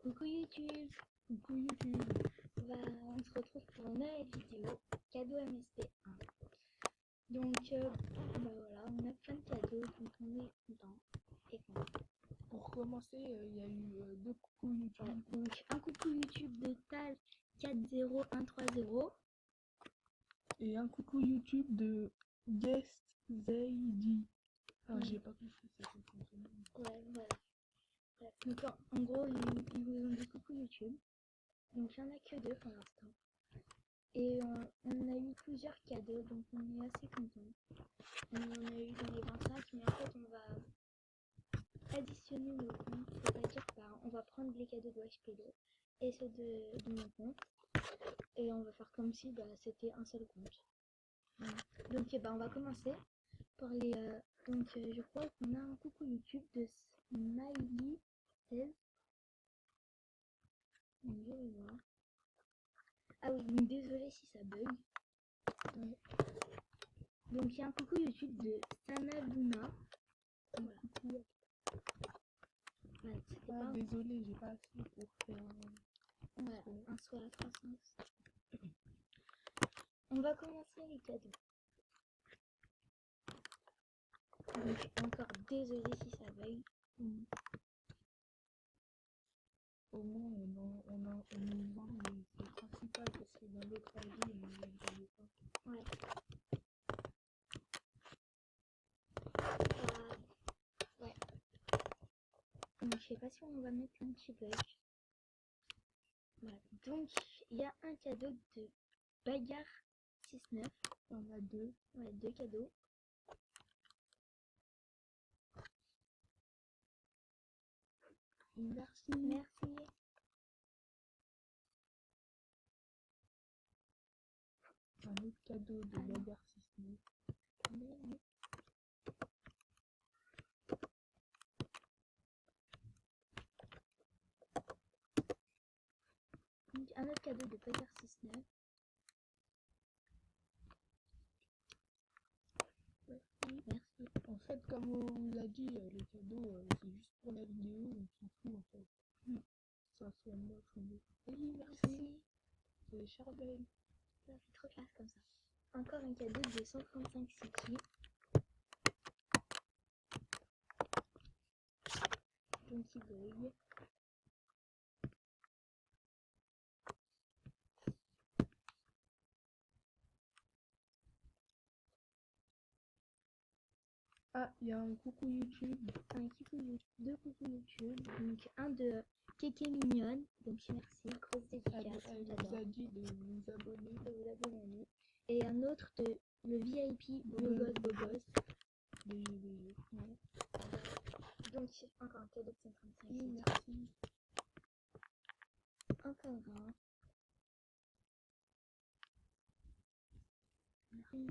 Coucou YouTube. Coucou YouTube. On se retrouve pour une nouvelle vidéo cadeau MSP1. Donc voilà, on a plein de cadeaux, donc on est content et content. Pour commencer, il y a eu deux coucou YouTube. Donc un coucou YouTube de Tal40130 Et un coucou YouTube de Guest Zaidi. Enfin, j'ai pas compris ça. Ouais, voilà. Bref, donc en gros, ils vous ont dit coucou YouTube. Donc il n'y en a que deux pour l'instant. Et on a eu plusieurs cadeaux, donc on est assez contents. On en a eu dans les 25, mais en fait on va additionner nos comptes, c'est-à-dire on va prendre les cadeaux de HPD et ceux de mon compte, et on va faire comme si c'était un seul compte. Voilà. Donc on va commencer par les... je crois qu'on a un coucou YouTube de Smiley16. Je vais voir. Ah oui, donc désolé si ça bug. Ouais. Donc il y a un coucou YouTube de Sana Luna. Voilà. Coucou. Voilà, Ah, désolé, j'ai pas assez pour faire un soir à 300. On va commencer les cadeaux. Donc encore désolé si ça bug. Au moins, on nous vend, mais c'est le principal parce que dans l'autre avis, on ne les avait pas. Ouais. Ouais. Donc, je sais pas si on va mettre un petit bug. Voilà. Donc il y a un cadeau de Bagarre 69. Il y en a deux. Ouais, deux cadeaux. Merci. Merci. Un autre cadeau de Bagarre 69. Donc un autre cadeau de Bagarre 69. Merci. En fait, comme on vous a dit, les cadeaux, c'est juste pour la vidéo, on s'en fout en fait. Ça soit moche ou beau. Oui, merci. C'est des charbels. Ça fait trop classe comme ça. Encore un cadeau de 135 City. Donc il bug. Ah, il y a un coucou YouTube. Deux coucou YouTube. Donc un de Kéké Mignonne. Donc merci, grosse dédicace. Elle vous a dit de vous abonner. De vous abonner. Et un autre de le VIP Bobos. BG. Ouais. Donc encore un cadeau de 135 Oui, City. merci. Encore un. Merci.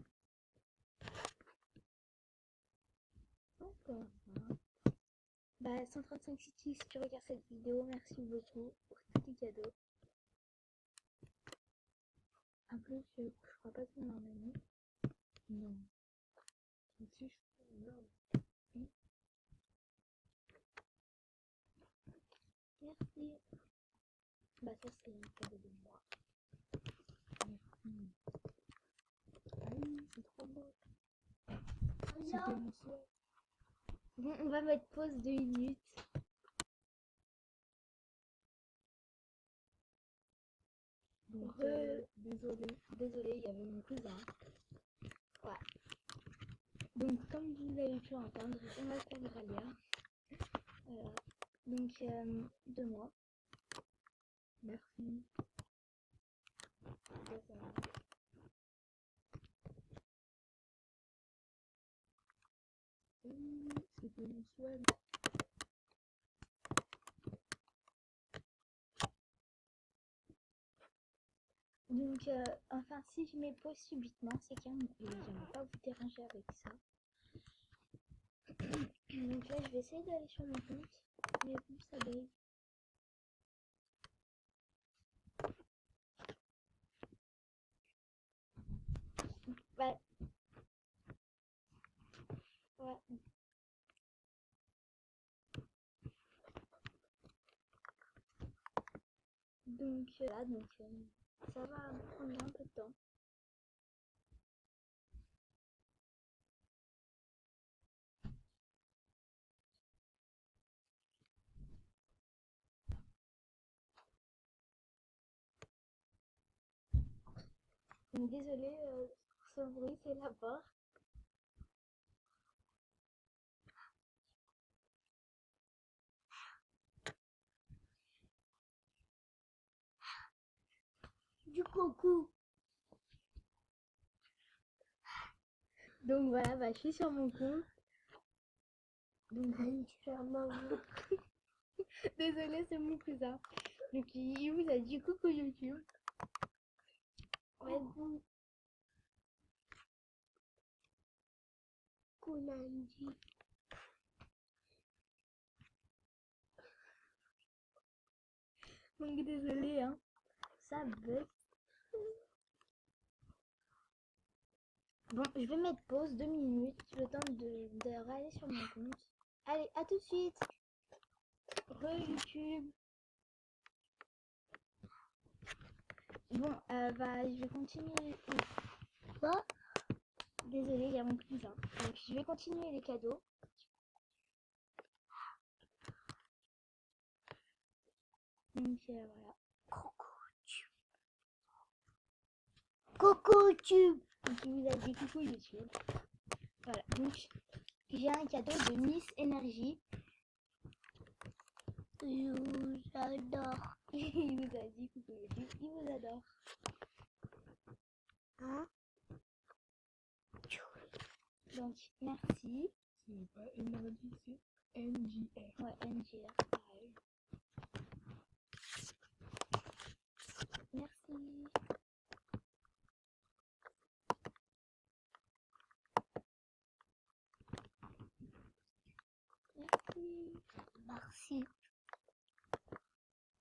Encore un. 135 City, si tu regardes cette vidéo, merci beaucoup pour tous tes cadeaux. En plus, je crois pas qu'on en a mis. Non. Si, non. Oui. Merci. Ça c'est un cadeau de moi. Merci. Ah oui, c'est trop beau. C'était mon souhait. Bon, on va mettre pause de 1 minute. Donc, désolé, il y avait mon cousin. Ouais. Donc, comme vous avez pu entendre, on va faire le rallye. Voilà. Donc, de moi. merci. Oui, c'était mon souhait. Donc, enfin, si je mets pause subitement, c'est qu'il je ne vais pas vous déranger avec ça. Donc là, je vais essayer d'aller sur mon compte, mais bon, ça bug. Ouais. Ouais. Donc là, ça va prendre un peu de temps. Donc, désolée pour ce bruit, c'est la porte. Du coucou. Donc voilà, bah, je suis sur mon compte. Donc désolée, c'est mon cousin. Donc il vous a dit coucou YouTube. Ouais. Coucou Nandi. Donc désolée, hein. Ça bug. Bon, je vais mettre pause 2 minutes, le temps de aller sur mon compte. Allez, à tout de suite. Re-YouTube. Bon, bah, je vais continuer. Quoi? Désolée, il y a mon cousin. Donc, je vais continuer les cadeaux. Donc, voilà. Coucou YouTube. Donc, il vous a dit coucou YouTube. Voilà, donc j'ai un cadeau de Miss Énergie. Je vous adore. Il vous a dit coucou YouTube, il vous adore. Hein? Donc merci. C'est pas énergie, c'est NJR. Ouais, NGR, pareil. Merci. Merci. Merci.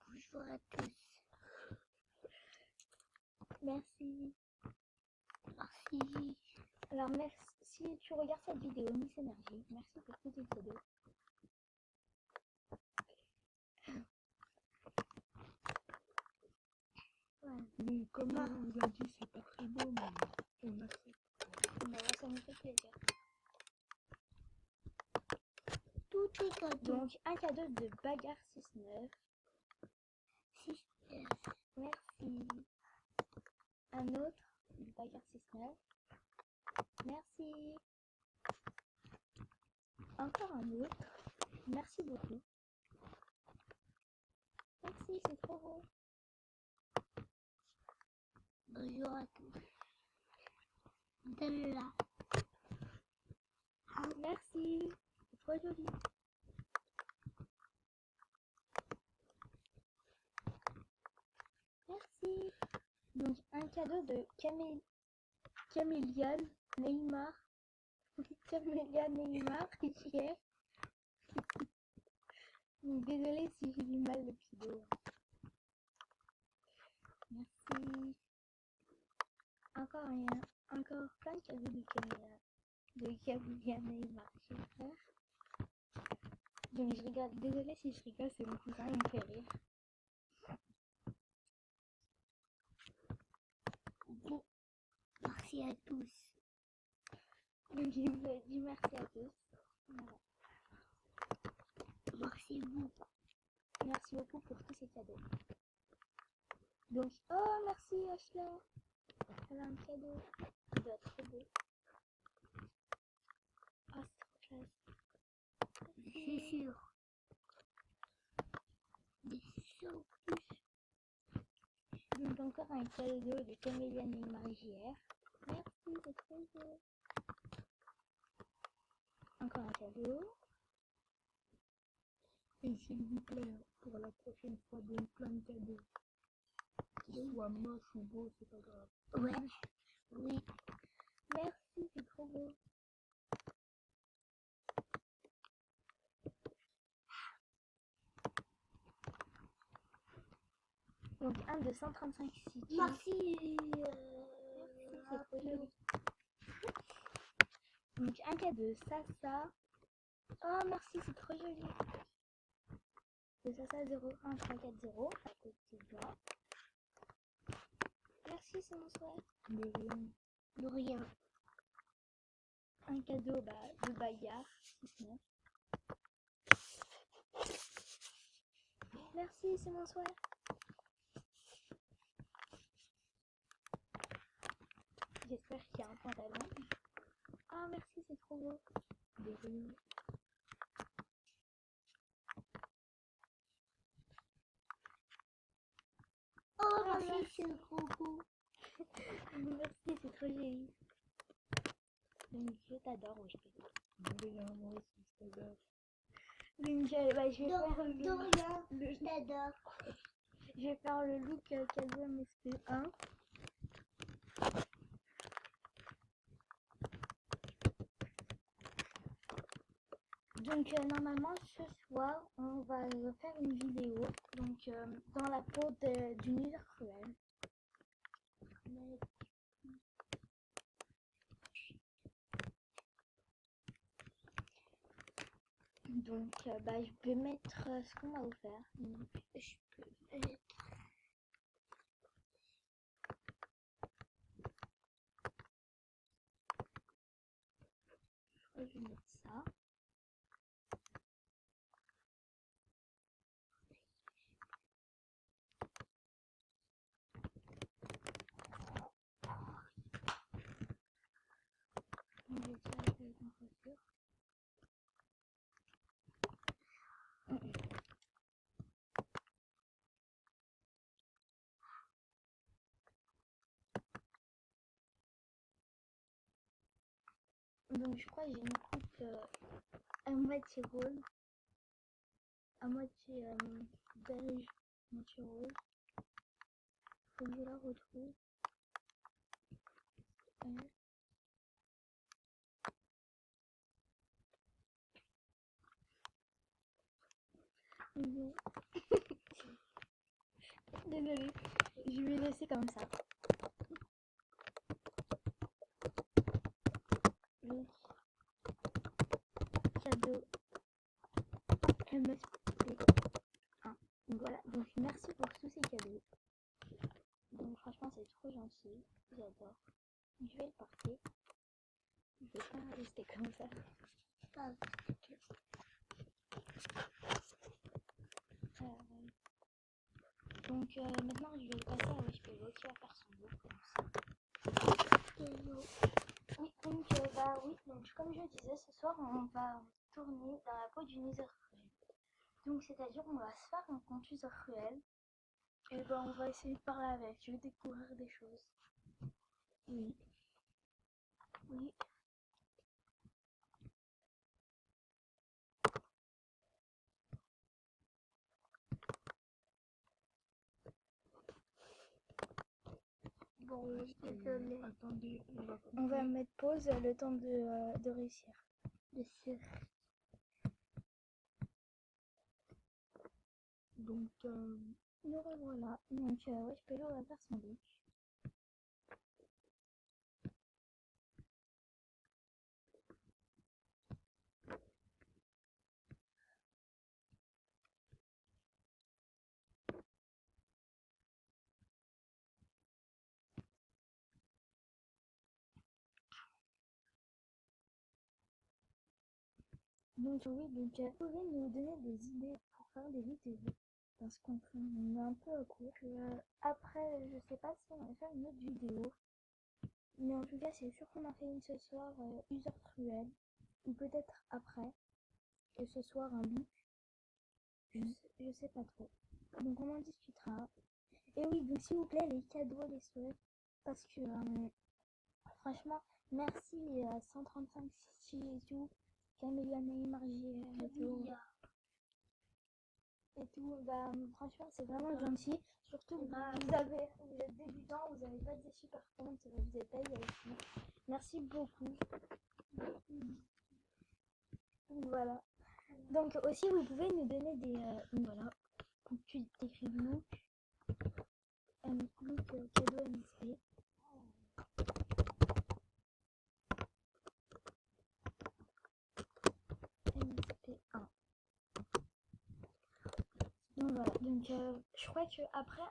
Bonjour à tous. Merci. Merci. Alors merci si tu regardes cette vidéo, Miss Énergie. Merci pour tous tes cadeaux. Ouais. Mais comme on vous a dit, c'est pas très beau, mais on accepte. Bah, ça me fait plaisir. Tout est cadeau. Donc un cadeau de Bagarre 6-9. 6-9. Merci. Un autre de Bagarre 6-9. Merci. Encore un autre. Merci beaucoup. Merci, c'est trop beau. Bonjour à tous. De là. Merci. C'est trop joli. Merci. Donc un cadeau de Camélia Neymar. Camélia Neymar hier. Donc désolée si j'ai du mal le pseudo. Merci. Encore rien. Encore plein de cadeaux de Camélia Neymar, j'espère. Donc je regarde, désolée si je rigole, c'est mon cousin, il me fait rire. Bon, merci à tous. Donc il vous a dit merci à tous. Voilà. Merci beaucoup. Merci beaucoup pour tous ces cadeaux. Donc, oh merci Ashley. Elle a un cadeau. Il doit être trop beau. Oh, c'est trop classe. C'est sûr. Donc encore un cadeau de Camélia Neymar JR. Merci, c'est trop beau. Encore un cadeau. Et s'il vous plaît, pour la prochaine fois, donne plein de cadeaux. Qu'ils soient moches ou beaux, c'est pas grave. Ouais. Oui. Merci, c'est trop beau. Donc un de 135 sites. Merci. Merci, c'est trop joli. Donc un cadeau Sasa. Oh merci, c'est trop joli. de Sasa 01340 à côté de moi. Merci, c'est mon souhait. De rien. De rien. Un cadeau de bagarre, 6-9. Merci, c'est mon souhait. J'espère qu'il y a un pantalon. Ah, merci, c'est trop beau. De rien. Oh, merci, c'est trop beau. Merci, c'est trop joli. Donc, je t'adore, oui, je peux. De rien, moi aussi, je t'adore. Donc, je vais faire Je t'adore. je vais faire le look cadeau MSP1. Donc normalement ce soir on va faire une vidéo donc dans la peau d'une île cruelle. Donc je peux mettre ce qu'on va vous faire. Je peux mettre. Je vais mettre ça. On va déjà avec une chaussure. Donc je crois que j'ai une coupe à moitié rose, à moitié beige, moitié rose. Faut que je la retrouve. Non. Désolée, je vais laisser comme ça. Donc, cadeau MSP1. Donc voilà, donc merci pour tous ces cadeaux. Donc franchement c'est trop gentil, j'adore. Je vais le porter. Je vais pas rester comme ça. Donc maintenant je vais le passer à Wishpelo qui va faire son look comme ça. Oui, donc oui, donc comme je disais, ce soir on va tourner dans la peau du user cruel. Donc c'est-à-dire on va se faire un compte user cruel. Et on va essayer de parler avec, je vais découvrir des choses. Oui. Oui. Bon, désolé. Attendez, On va mettre pause le temps de réussir. Donc, Nous revoilà. Donc, Wishpelo va faire son look. Donc oui, donc vous pouvez nous donner des idées pour faire des vidéos. Parce qu'on est un peu à court. Après, je sais pas si on va faire une autre vidéo. Mais en tout cas, c'est sûr qu'on a fait une ce soir user cruel. Ou peut-être après. Et ce soir un look. Je sais pas trop. Donc on en discutera. Et oui, donc s'il vous plaît, les cadeaux, les souhaits. Parce que franchement, merci les 135 Sissi et tout. Camélia Neymar JR et tout. Et tout, franchement c'est vraiment gentil. Surtout vous êtes débutants, vous n'avez pas des super comptes, vous êtes pas ici. Merci beaucoup. Voilà. Donc aussi vous pouvez nous donner des voilà. Donc tu t'écris look cadeau MSP. MSP1. Donc, je crois que après